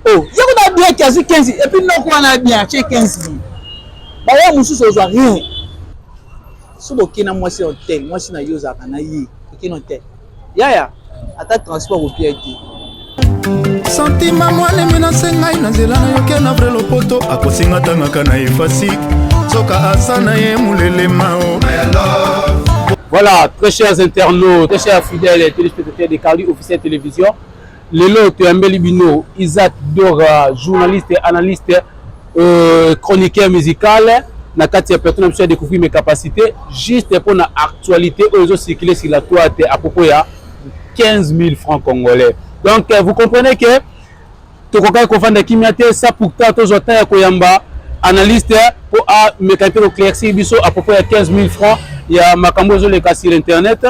Oh, il y a bien 15 et puis non, on a bien 15 000. Bah ouais, monsieur, ça soit rien. Si vous avez un hôtel, moi, si vous avez un hôtel, ya ata transport au pied. Sentiment moi les menaces ngai na zela na yoke na vrai lopoto akosinga tangaka na efasi soka asana ye mulele mao. Voilà, très chers internautes, très chers fidèles téléspectateurs de Carly Officiel Télévision. Lelo Toyambeli Bino, Isaac Dora, journaliste et analyste, chroniqueur musical. Na kati ya personne qui a découvert mes capacités juste pour la actualité aux autres circuler sur la toile à propos de 15 000 francs congolais. Donc vous comprenez que tout le monde qui m'a dit ça pour tout le monde analyste pour me éclaircir à propos de 15 000 francs. Il y a Makambo le cas sur internet.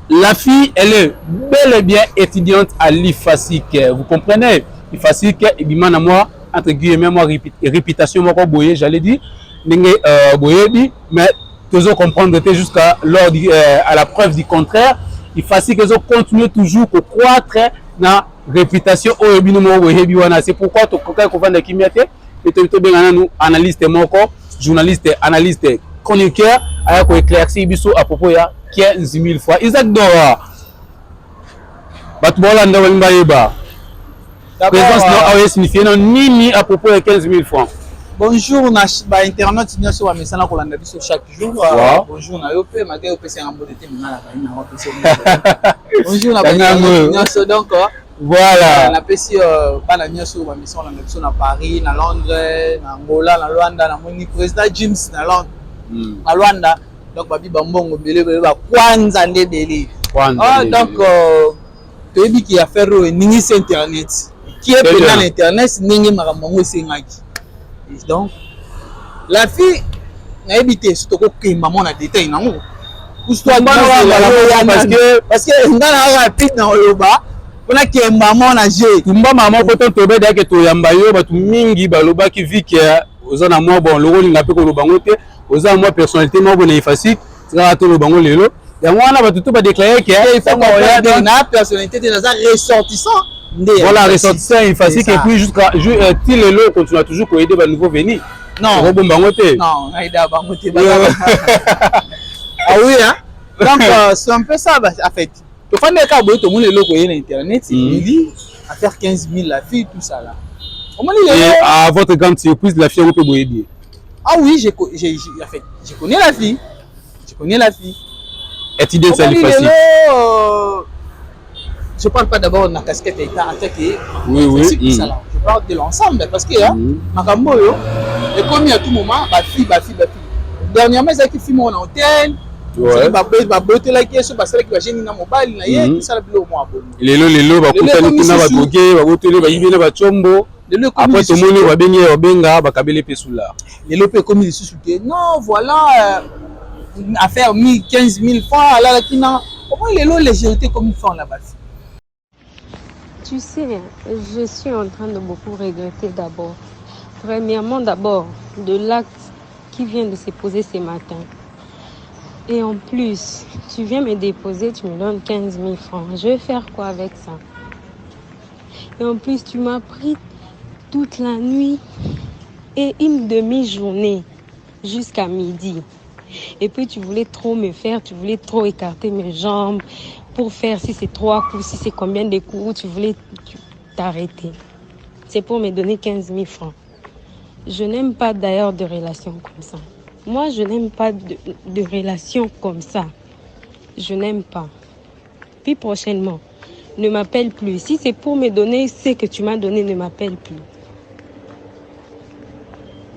La fille, elle est bel et bien étudiante à l'IFASIC. Vous comprenez? l'IFASIC, et bien moi, entre guillemets, moi, réputation, moi, j'allais dire, mais toujours comprendre jusqu'à à la preuve du contraire. l'IFASIC, ils continuent toujours à croître dans la réputation. C'est pourquoi tu as des analystes, journalistes, analystes, chroniqueurs, à éclaircir à propos de 15 000 fois. Isaac Dora. Présence n'a signifié ni à propos de 15 000 francs. Bonjour, Internet, nous sommes chaque jour. Bonjour, bonjour, donc voilà. On a passé pas la mission sur à Paris, à Londres, à Angola, à Luanda, à mon président James à Londres, à Luanda. Donc babi bambongo belé ba kwanza nde belé. Donc tu dis qu'il y a faire ningi sur internet. Qui est dans internet ningi maramongo sengaki. Donc la fille n'a habité surtout que maman a détail nango. Pousse-toi parce que ngana rapide dans le bas. On a qui est maman na j'ai. Tumba maman peut tomber dès que tu yamba yo ba tu mingi ba loba ki vi que aux en moi bon le rôle n'a pas ko lobango te aux en moi personnalité moi bon effacique ça to lobango lelo ya mwana ba tout ba déclarer que il faut qu'on na personnalité de ça ressortissant. Voilà ressortissant effacique et puis jusqu'à til lelo continue toujours pour aider ba nouveau venir. Non. Bango te. Non, aida bango te. Ah oui hein. Donc c'est un peu ça en fait. Tu fais des cas où tout le monde est là sur internet, il dit à faire 15 000 la fille tout ça là. Et à votre grande surprise la fille peut boyer. Ah oui, je connais la fille. Je connais la fille. Étudiante c'est facile. Je parle pas d'abord de la casquette état attaqué. Oui. Je parle de l'ensemble parce que Makambo est commis à tout moment ma fille. Dernièrement ça qui filme mon hôtel. Ouais. Babote la question parce que j'ai na mobile na ye ça bilo mo abonné. Lelo bakutani kuna batoke babotele bayibena bachombo. Après tout le monde va benga bakabele pesula. Lelo pe comme sous non voilà affaire 15 000 francs là qui na comment lelo légèreté comme ils font là-bas. Tu sais, je suis en train de beaucoup regretter d'abord. Premièrement de l'acte qui vient de se poser ce matin. Et en plus, tu viens me déposer, tu me donnes 15 000 francs. Je vais faire quoi avec ça? Et en plus, tu m'as pris toute la nuit et une demi-journée jusqu'à midi. Et puis, tu voulais trop me faire, tu voulais trop écarter mes jambes pour faire si c'est 3 coups, si c'est combien de coups, tu voulais t'arrêter. C'est pour me donner 15 000 francs. Je n'aime pas d'ailleurs de relations comme ça. Moi, je n'aime pas de relations comme ça. Je n'aime pas. Puis prochainement, ne m'appelle plus. Si c'est pour me donner ce que tu m'as donné, ne m'appelle plus.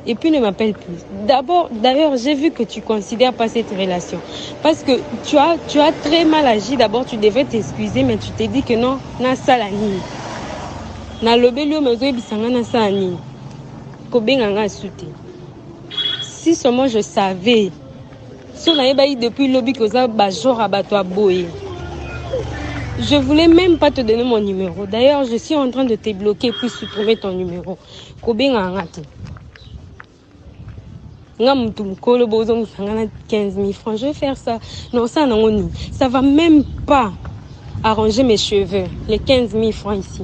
Et puis ne m'appelle plus. D'ailleurs, j'ai vu que tu ne considères pas cette relation. Parce que tu as très mal agi. D'abord, tu devrais t'excuser, mais tu t'es dit que non, na salani. Na lobelio mezo bisanga na salani. Ko benganga souté. Si seulement je savais, si on avait baillé depuis le lobby que ça bajor abattoir boé. Je voulais même pas te donner mon numéro. D'ailleurs, je suis en train de te bloquer puis supprimer ton numéro. Kobenga ngati. Ngam tumkolo bozong sangana 15 000 francs. Je vais faire ça. Non, ça non, ça va même pas arranger mes cheveux. Les 15 000 francs ici.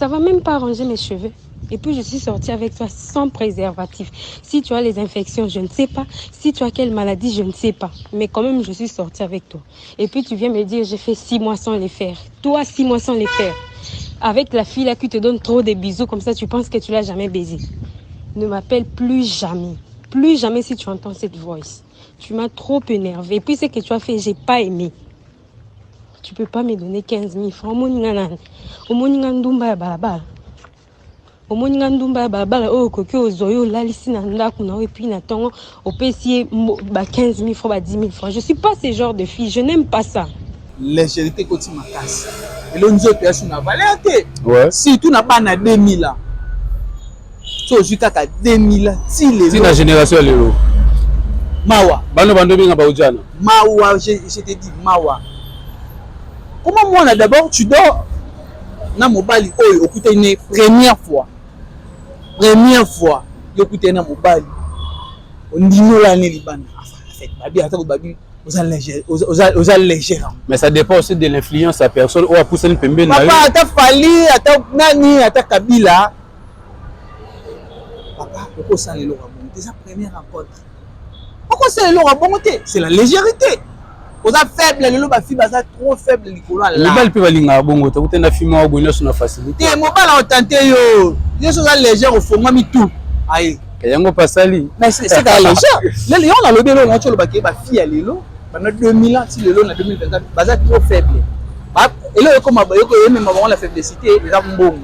Ça va même pas arranger mes cheveux. Et puis je suis sortie avec toi sans préservatif. Si tu as les infections, je ne sais pas. Si tu as quelle maladie, je ne sais pas. Mais quand même, je suis sortie avec toi. Et puis tu viens me dire, j'ai fait 6 mois sans les faire. Toi, 6 mois sans les faire. Avec la fille là qui te donne trop de bisous, comme ça tu penses que tu l'as jamais baisé. Ne m'appelle plus jamais. Plus jamais si tu entends cette voice. Tu m'as trop énervé. Et puis ce que tu as fait, j'ai pas aimé. Tu peux pas me donner 15 000 francs. Oh, coquille, zoyo, là, ici, nanda, kuna, et puis, n'attend, au PC, 15 000 francs, 10 000 francs. Je suis pas ce genre de fille. Je n'aime pas ça. Légèreté côté ma casse. Et l'on dit que tu n'as pas l'air. Ouais. Si tu n'as pas na 2000 là. Tu as juste à 2000 là. Si la génération est là. Mawa. Bano binga baujana. Mawa, je te dis Mawa. Comment moi là d'abord tu dors na mobali oyo okuta une première fois. Première fois, yokuta na mobali. Ondino la ne libana. Fait babi ata babi aux allégères. Mais ça dépend aussi de l'influence à personne ou à pousser une pembe na. Papa ata fali ata nani ata kabila. Papa, pourquoi ça les lois bon? C'est sa première rencontre. Pourquoi ça les lois bon? C'est la légèreté. Aux faibles, les lois filles sont trop faibles les colons là. Les balles peuvent aller à bongo. Tu as une fille au bonheur sur la facilité. Mon bal a tenté yo. Les choses légères au fond moi mi tout. Aïe. Kayango pasali. Mais c'est la légère. Les on a le bélo on le baké ba fille à l'élo. Pendant 2000 ans si le lot en 2024 basa trop faible. Et là comme abayoko même avant la faiblessité les gens bon.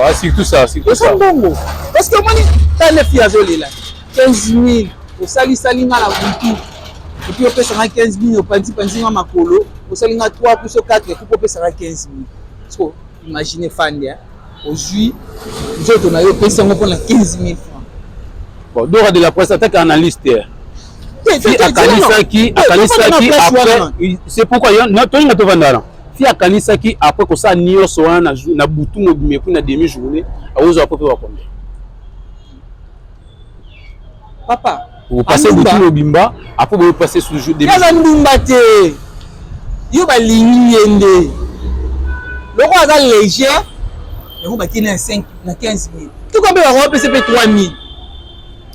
Ouais, c'est tout ça, c'est tout ça. Bon. Parce que moi t'as les filles à zoler là. 15 000 au sali na la buntu. Et puis on peut s'en 15 000 au panti à makolo. Au sali na 3 plus 4 et puis on peut s'en 15 000. So imaginez fan là. Au juillet, nous autres on a eu payé ça pour 15 000 francs. Bon, d'or de la presse attaque analyste. Akanisaki après c'est pourquoi non toi tu vas vendre. Fi akanisaki après que ça nyonso wana na butu mobime pour na demi journée aozo après pour combien. Papa, vous passez butu mobimba après vous passez sur le jeu demi. Kaza ndumba te. Yo ba lingi yende. Loko aza léger. Et vous ba kina 5 na 15 000. Tout comme on va payer 3 000.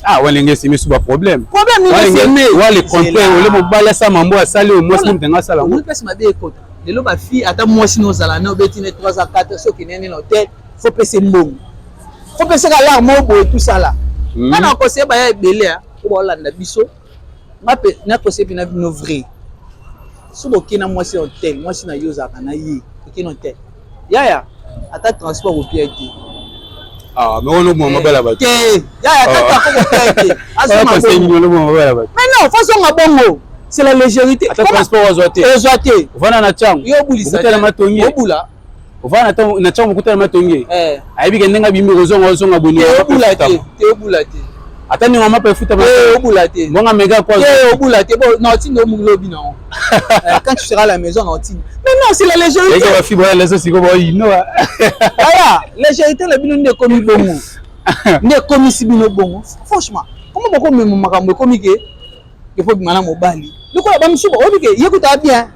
Ah ouais, c'est pas problème. Problème c'est ouais les compter on le mobile ça mambo a salé au moins c'est un sala. On passe ma bien écoute. Les loba fille attends moi sinon zala na betine 3 à 4 ceux qui nene l'hôtel, faut payer mbongo. Faut payer l'alarme et tout ça là. Quand on conseille ba belé pour Hollande biso. Ma pe na conseille bina no vrai. So bokina moi c'est hôtel, moi c'est na yoza kana yi, bokina hôtel. Ya ata transport au pied. Ah, mais on a mon mobile là-bas. Mais non, façon bongo. C'est la légèreté. Transport ozoté. Vana na changu. Yo bulisa. Kutela matongi. Obula. Vana na changu kutela matongi. Aibi kendenga bimbi kozonga boni. Obula te. Te obula te. Ata ni mama pe futa. Obula te. Bonga mega quoi. Te obula te. Bon, non, tu no mulobi non. Quand tu seras à la maison, non, tu. Mais non, c'est la légèreté. Les gars, fibre les aussi comme ino. Voilà, légèreté la bino ne komi bongo. Ne komi si bino bongo. Franchement, comment beaucoup même makambo komi ke il faut bimana mobali. Le quoi ba msuba obi ke yekuta bien.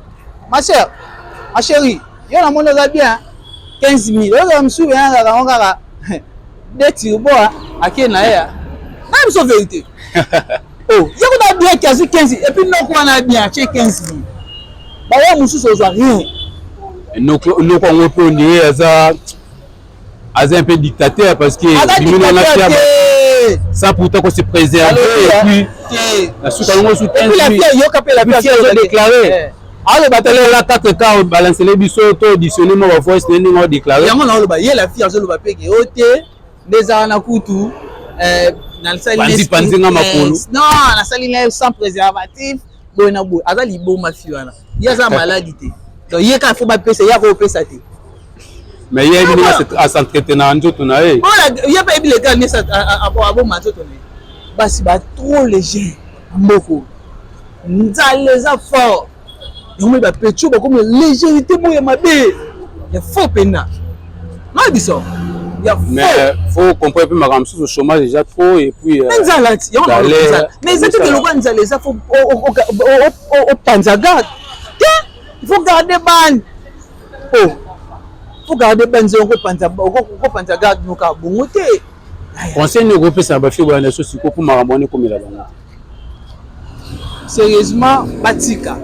Ma sœur, ma chérie, yo na mono za bien 15 000. Yo msuba yanga ngaka. Deti boa akena ya. Na mso vérité. Oh, yekuta bien quasi 15 et puis non quoi na bien 15 000. Bah ouais musu so zo rien. Nous on répondait à un peu dictateur parce que ça pourtant qu'on se préserve et puis la sous la déclaré. Alors bataille là 4 cas balancer les bisous to auditionner mon voix c'est non déclaré. Yango na lo ba ye la fille azo lo ba peke ote déjà na kutu na le saline non na saline sans préservatif bona bo azali bo ma fille wana yaza maladie. Donc il y a quand faut pas payer, il y a faut payer ça. Mais il y a une à s'entretenir en tout on a. Voilà, il y a pas les gars mais ça à bon matin on est. Bah c'est pas trop léger. Mboko. Nzale za fort. On met ba pecho comme légèreté mo ya mabe. Il faut pena. Non dit ça. Mais faut comprendre plus ma sous le chômage déjà trop et puis nzala ti. Mais c'est que le roi nzala ça faut au Panzaga. Il faut garder ban. Oh. faut garder benzo ko panza garde no ka bongote conseil ne repesa ba fibo na so siko pour marambone comme la bango sérieusement batika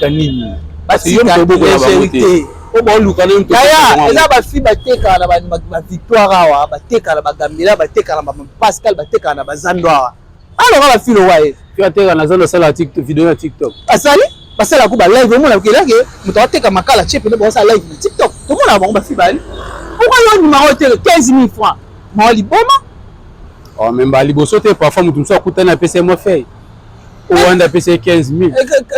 nini parce que yo mtobo ko vérité o bon luka na mtobo ya eza ba fi bateka na ba victoire awa bateka na ba gambela bateka na ba Pascal bateka na ba zandwa alors ba filo wae tu ateka na zando sala TikTok vidéo na TikTok asali basala ko ba live mo na kelake muto ateka makala chepe ne bosa live na TikTok to mona ba fi bali pourquoi yo numéro tele 15000 francs mo li boma oh même ba liboso te parfois mutu so akutana pesa mo fait o wanda pesa 15000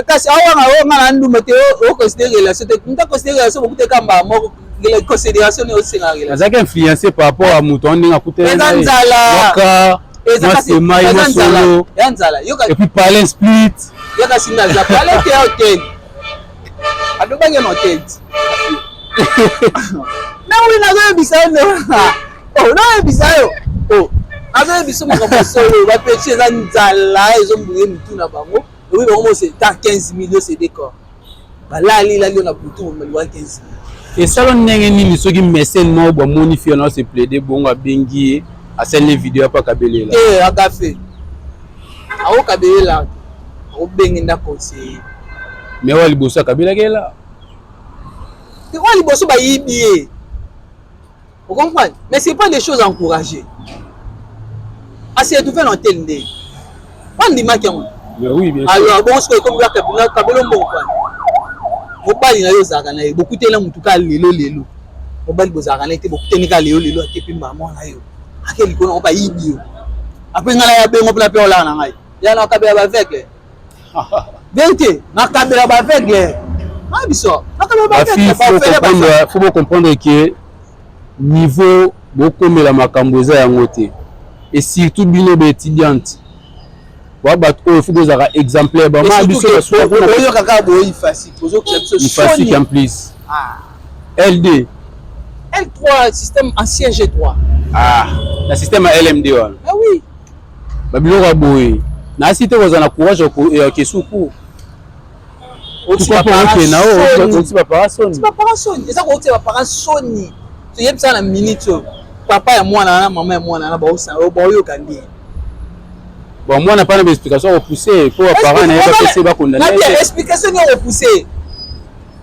kasi awa na nduma te o considérer la c'était nta considérer so beaucoup te kamba mo la considération ne o singa la azaka influencé par rapport à mutu on nga kutana nzala solo et puis parler split yaka singa za parler te hotel adobange no hotel na uli na zo bisano oh na bisayo oh azo biso mo solo ba peche za nzala ezo mbuye mutu na bango oui bango c'est ta 15 millions c'est décor balali la na butu mo liwa 15 et salon ndenge nini soki mécène mo bo monifie na se plaider bongo abengi a scène vidéo pa kabelela eh agafe awo kabelela o bengi nda conseiller mais wa liboso kabela kela te wa liboso ba yibie vous comprenez mais c'est pas des choses encouragées assez tout fait dans tel ndé on dit ma kiamo mais oui bien sûr alors bon ce que comme la kabelo mbongo kwa mobali na yo zaka na beaucoup tela mutu ka lelo mobali bozaka na te beaucoup tenika lelo atepi maman na yo akeli kono ba yibio après ngala ya bengo pla pe ola na ngai ya na kabela ba avec vérité na kabela ba avec ah biso na kabela ba avec faut comprendre que niveau beaucoup mais la makambo za yango te et surtout bino be étudiante wa bat o faut que ça exemplaire ba ma biso yo kaka boyi facile pozo que biso facile en plus ah LD L3 système ancien G3 ah le système LMD wana ah oui ba biloko boyi na cité ko na courage ke suku o tu comprends que na o tu pas para soni eza ko ba para soni to yebisa na minute papa ya mwana na mama ya mwana na ba oyo kandi bon moi n'a pas d'explication repoussée pour parents na pas passer ba condamner na explication ni repoussée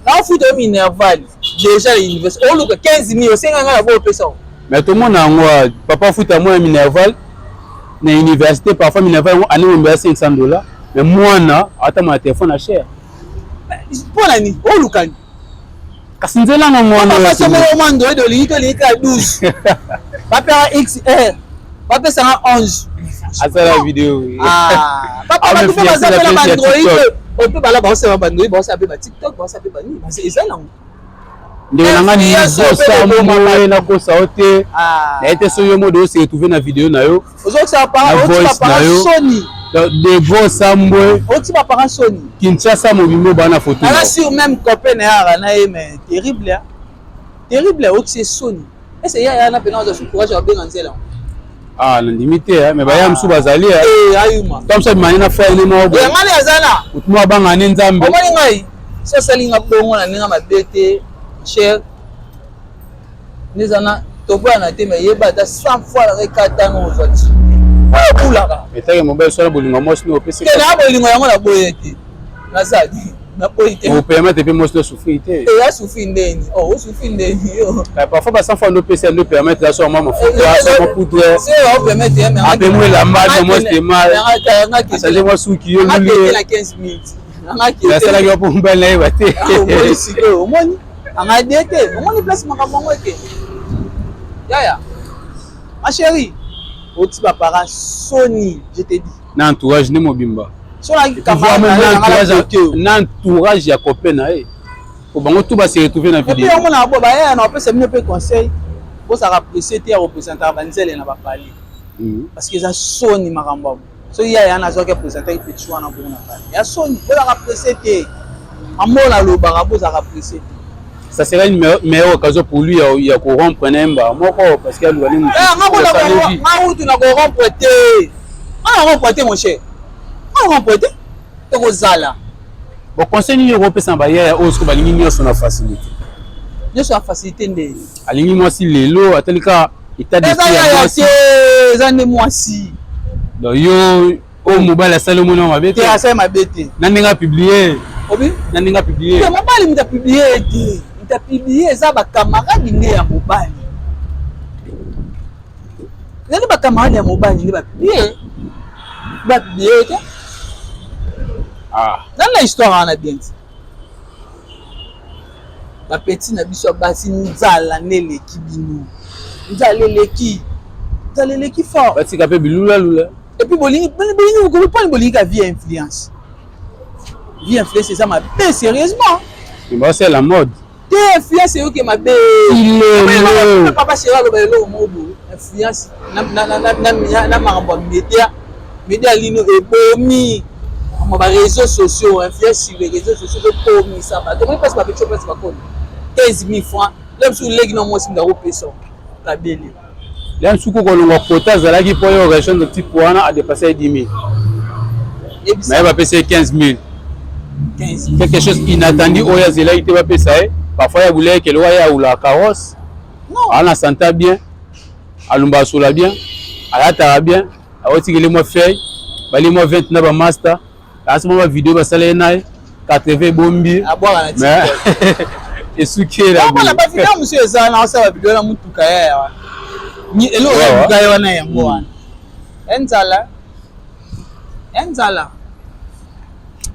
na foot de minerval déjà l'université on look 15000 5 nga ba pesa mais tout le monde en papa foot à moi minerval na université parfois minerval année on met $500 mais moi na ata ma téléphone à cher pour nani on look ani kasinzela na mwana papa somo mando de lika 12 papa XR papa ça 11 à la vidéo ah papa tu peux passer la Android on peut pas là passer la Android bon ça peut ba TikTok bon ça peut ba ni c'est ça là ndenge nanga ni bosa mo na kosa ote na ete so yo modo se retrouver na vidéo na yo ozo ça pas Sony de gros sambwe oti ba parents Sony Kinshasa mobimbo bana photo ala sur même copain na na mais terrible terrible oti c'est Sony et c'est ya na pena ozo courage à bien nzela ah na limité mais ba ya msu bazali ayuma comme ça mani na fa ni mo bo ngani azana utuma banga ne nzambe omani ngai so salinga bongo na ninga mabete cher nizana toboya na te mais yeba ta 100 fois la rekata no ozati okulaka etake mobile so na bolingo mosi no pese ke na bolingo yango na boye te nazadi na boye te o permettre pe mosi no souffrir te ya souffrir ndeni o souffrir ndeni yo parfois ba 100 fois no pese no permettre la so mama photo so mo poudre c'est o permettre mais ape mo la mad mo te mal ça je moi souki yo lule na 15 minutes la sala yo pour mbele na yeba te omoni anga dete omoni place makambo ngo te yaya ma chérie oti ba para Sony je te dis na entourage ne mobimba so la camarade na entourage ya copain na e ko bango tout ba se retrouver na vidéo et puis on na bo ba ya na pesa mine pe conseil pour ça apprécier te représenter banzele na ba parler parce que ça Sony makambo so ya na zo ke présenter petit choix na bo na parler ya Sony pour la apprécier te amona lo ba bo ça apprécier ça serait une meilleure occasion pour lui à corrompre Nemba parce qu'il a le tu n'as corrompre te mon cher corrompre te bon conseil ni européen sans barrière au ce que balingi ni son facilité nyonso facilité nde alingi mwasi lelo atalika état d'esprit ya mwasi eza nde mwasi donc yo o mobile asali omona mabe te asali mabe te na ndenge apublie obi na ndenge apublie te mobali muta publie te muta publie eza bakamarade nde ya mobali ezali bakamarade ya mobali nde bapiblie te nana histoire wana bien ti bapeti na biso basi nzala neleki bino nzala eleki fort batika mpe bilulalula et puis bolingi ka vie influence eza mabe sérieusement c'est la mode te influence eyoke mabe papa chéri aloba eloko moko boye influence na makambo ya média lino ebomi ma réseaux sociaux influence sur les réseaux sociaux ekomisa bato moi mpasi bapeti mpasi bakoni 15 000 francs lem so leki na mwasi ndako pesa kabeli lem suku kolongwa quota azalaki mpo yo région de type wana adépassé 10 000 mais bapesa 15 000 quelque chose inattendu oyo azelaki te bapesa ye parfois ya buleki eloko ye aula carrosse ana santa bien alumba asola bien alataka bien aotikeli mwa feuille bali mwa 20 na bamaster asi mwa bavideo basala ye naye 80 ebombi mais esukela bavideo monsieur eza na osala bavideo na mutuka ya wana eloko ya mutuka ye wana yango wana enzala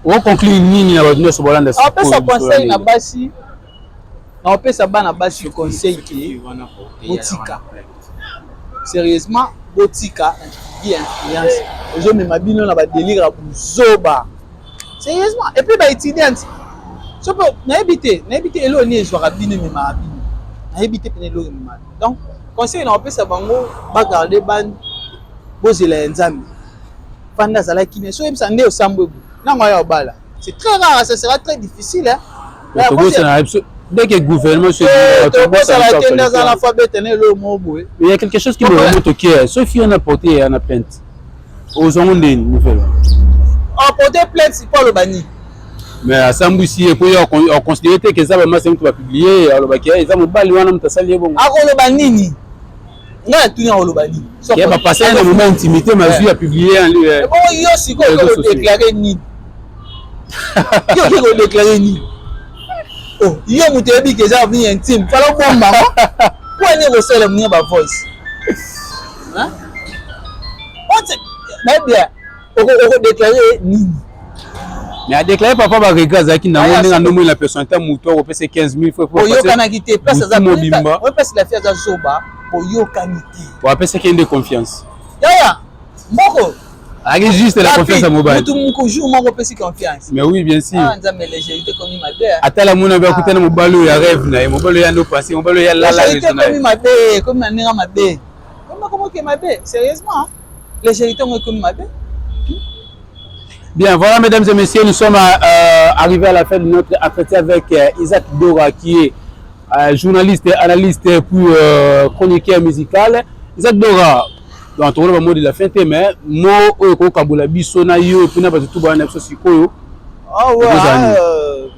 oconclure nini na bato nyonso bolanda apesa conseil na basi na opesa bana basi conseil ke botika sérieusement botika bien influence ozomema bino na badélire ya buzoba sérieusement et puis baétudiante sopo nayebi te eloko nini ezwaka bino ememaka bino nayebi te pene eloko ememaka donc conseil na opesa bango bagarde bani bozela ya nzambe fanda azalaki ne so oyebisa nde osambo ebu nango aya obala c'est très rare ça sera très difficile dès que le gouvernement se dit il y a quelque chose qui me remonte au cœur sauf qu'il y en a porté en plainte aux hommes de nouvelles porter plainte c'est pas le bani mais à Sambousi on considérait que ça vraiment c'est un truc publié alors bah qu'ils ont balé wana mtasali bon a le bani nga tu na le bani qui va passer un moment intimité mais vu a publié en lui bon yo si ko déclarer ni yo déclarer ni oh yo mutebi que ça vient intime fala bomba quoi ne recele mnia ba voice hein on c'est bien on déclarer ni mais a déclaré papa ba regaza qui na ndenge ndomo la personne ta muto ko pesa 15 000 fois pour yo kana kité place za bimba on passe la fière za zoba pour yo kanité pour pesa qui de confiance ya moko avec juste la confiance à mobile tout mon jour moko pesa confiance mais oui bien sûr ah nzambe légèreté comme ma belle atala mona ba kutana mobalo ya rêve na mobalo ya ndo passé mobalo ya la raisonnable comme ma belle comme na ninga ma belle comment que ma belle sérieusement légèreté comme ma belle. Bien, voilà mesdames et messieurs, nous sommes arrivés à la fin de notre entretien avec Isaac Dora qui est journaliste et analyste pour chroniqueur musical. Isaac Dora, donc on va mot de la fin mais moi au Kabula bisona yo puis na ba tout ba na so sikoyo. Ah ouais,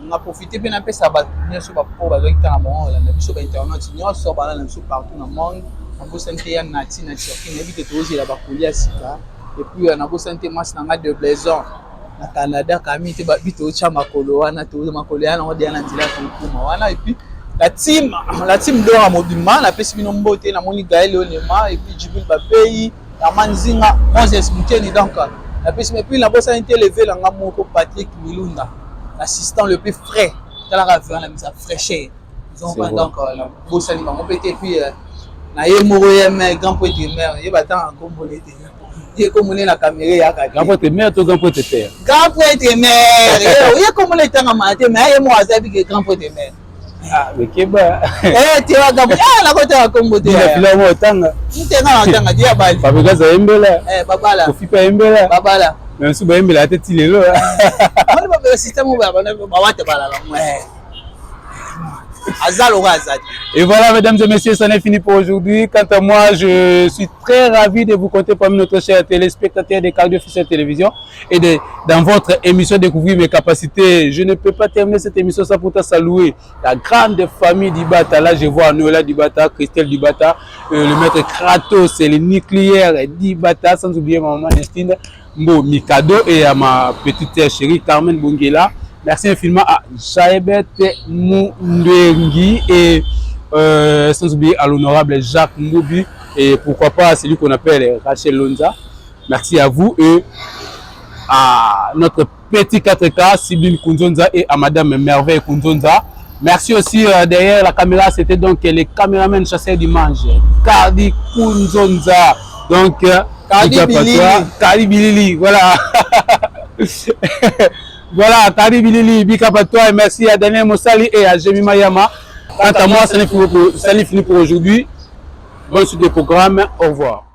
on a profité bien un peu ça ba nyonso ba po ba rekta na bon la biso ba internet nyonso ba na biso partout dans le monde. On peut sentir na tina Turquie na bité tozi la ba kolia sika et puis on a beau sentir match na de Blaison. Na Canada kami te babito cha makolo wana to makolo yana ngodi yana ndila kuma wana et puis la team Dora Mobimba na pesi bino mbote na moni Gaël Onema et puis Djibril Bapei na Manzinga Moses Muteni donc la pesi et puis la bossa interlevé la ngamoko Patrick Milunda l'assistant le plus frais dans la ravin la mise à fraîcheur donc la bossa ni bango pété puis na yemoro yeme grand point de mer yebata ngombolé comme on est la caméra ya ka grand point mère to grand point terre grand point mère yo comme on est en matin mais yo moi ça que grand point mère ah mais keba tu vas gabo la côté ya Congo te ya fila mo tanga ntenga na tanga dia bali Fabrica za embela babala ko fipa embela babala même sous ba embela tete lelo on ba système ba wate bala la Et voilà, mesdames et messieurs, ça n'est fini pour aujourd'hui. Quant à moi, je suis très ravi de vous compter parmi notre chers téléspectateurs des Cardio Officiel Télévision et dans votre émission Découvrir mes capacités. Je ne peux pas terminer cette émission sans pourtant saluer la grande famille Dibata. Là, je vois Noëlla Dibata, Christelle Dibata, le maître Kratos et le nucléaire Dibata, sans oublier ma maman Nestine Mbo Mikado et à ma petite chérie Carmen Bongela. Merci infiniment à Jaebet Moundengi et sans oublier à l'honorable Jacques Moubi et pourquoi pas à celui qu'on appelle Rachel Lonza. Merci à vous et à notre petit 4K, Sybille Kunzonza et à Madame Merveille Kunzonza. Merci aussi derrière la caméra, c'était donc les caméramans chasseurs d'images, Cardi Kunzonza. Donc, Cardi Bilili, voilà. Voilà, Cardi Bilili, big up à toi et merci à Daniel Mossali et à Jemima Yama. Quant à moi, ça n'est fini pour aujourd'hui. Bonne suite des programmes, au revoir.